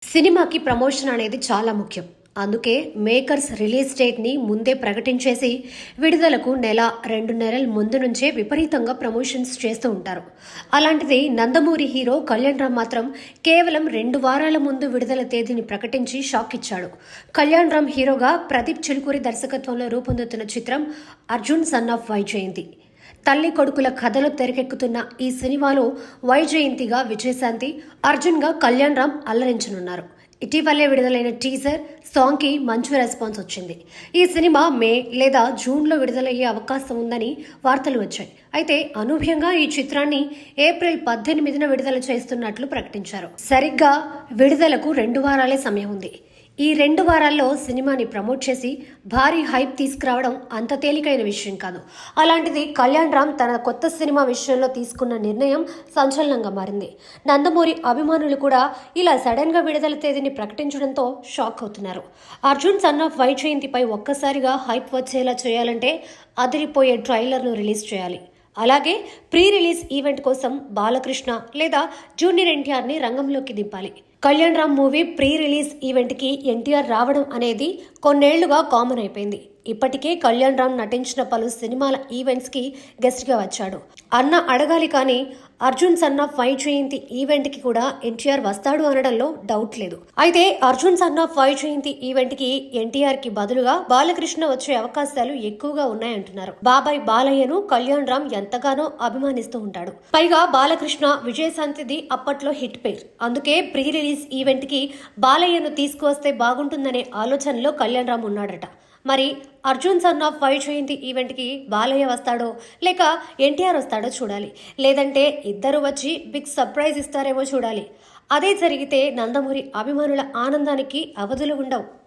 సినిమాకి ప్రమోషన్ అనేది చాలా ముఖ్యం. అందుకే మేకర్స్ రిలీజ్ డేట్‌ని ముందే ప్రకటించేసి విడుదలకు నెల, 2 నెలల ముందు నుంచే విపరీతంగా ప్రమోషన్స్ చేస్తూ ఉంటారు. అలాంటిది నందమూరి హీరో కళ్యాణ్ రామ్ మాత్రం కేవలం 2 వారాల ముందు విడుదల తేదీని ప్రకటించి షాక్ ఇచ్చాడు. కళ్యాణ్ రామ్ హీరోగా ప్రదీప్ చిలుకూరి దర్శకత్వంలో రూపొందుతున్న చిత్రం 'అర్జున్ సన్ ఆఫ్ వైజయంతి'. తల్లి కొడుకుల కథలు తెరకెక్కుతున్న ఈ సినిమాలో వైజయంతిగా విజయశాంతి, అర్జున్గా కళ్యాణ్ రామ్ అల్లరించనున్నారు. ఇటీవలే విడుదలైన టీజర్ సాంగ్కి మంచి రెస్పాన్స్ వచ్చింది. ఈ సినిమా మే లేదా జూన్లో విడుదలయ్యే అవకాశం ఉందని వార్తలు వచ్చాయి. అయితే అనూహ్యంగా ఈ చిత్రాన్ని ఏప్రిల్ 18న విడుదల చేస్తున్నట్లు ప్రకటించారు. సరిగ్గా విడుదలకు 2 వారాలే సమయం ఉంది. ఈ 2 వారాల్లో సినిమాని ప్రమోట్ చేసి భారీ హైప్ తీసుకురావడం అంత తేలికైన విషయం కాదు. అలాంటిది కళ్యాణ్ రామ్ తన కొత్త సినిమా విషయంలో తీసుకున్న నిర్ణయం సంచలనంగా మారింది. నందమూరి అభిమానులు కూడా ఇలా సడన్ గా విడుదల తేదీని ప్రకటించడంతో షాక్ అవుతున్నారు. అర్జున్ సన్ ఆఫ్ వైజయంతిపై ఒక్కసారిగా హైప్ వచ్చేలా చేయాలంటే అదిరిపోయే ట్రైలర్ను రిలీజ్ చేయాలి. అలాగే ప్రీ రిలీజ్ ఈవెంట్ కోసం బాలకృష్ణ లేదా జూనియర్ ఎన్టీఆర్ని రంగంలోకి దింపాలి. Kalyan Ram movie pre release ఈవెంట్కి ఎన్టీఆర్ రావడం అనేది కొన్నేళ్లుగా కామన్ అయిపోయింది. ఇప్పటికే కళ్యాణ్ రామ్ నటించిన పలు సినిమాల ఈవెంట్స్కి గెస్ట్గా వచ్చాడు. అన్న అడగాలి కానీ అర్జున్ సన్ ఆఫ్ వైజయంతి ఈవెంట్కి కూడా ఎన్టీఆర్ వస్తాడు అనడంలో డౌట్ లేదు. అయితే అర్జున్ సన్ ఆఫ్ వైజయంతి ఈవెంట్కి ఎన్టీఆర్కి బదులుగా బాలకృష్ణ వచ్చే అవకాశాలు ఎక్కువగా ఉన్నాయంటున్నారు. బాబాయ్ బాలయ్యను కళ్యాణ్ రామ్ ఎంతగానో అభిమానిస్తూ ఉంటాడు. పైగా బాలకృష్ణ విజయశాంతిది అప్పట్లో హిట్ పేర్. అందుకే ప్రీ రిలీజ్ ఈవెంట్కి బాలయ్యను తీసుకువస్తే బాగుంటుందనే ఆలోచనలో కళ్యాణ్ రామ్ ఉన్నాడట. మరి అర్జున్ సన్ ఆఫ్ వైజయంతి ఈవెంట్కి బాలయ్య వస్తాడో లేక ఎన్టీఆర్ వస్తాడో చూడాలి. లేదంటే ఇద్దరు వచ్చి బిగ్ సర్ప్రైజ్ ఇస్తారేమో చూడాలి. అదే జరిగితే నందమూరి అభిమానుల ఆనందానికి అవధులు ఉండవు.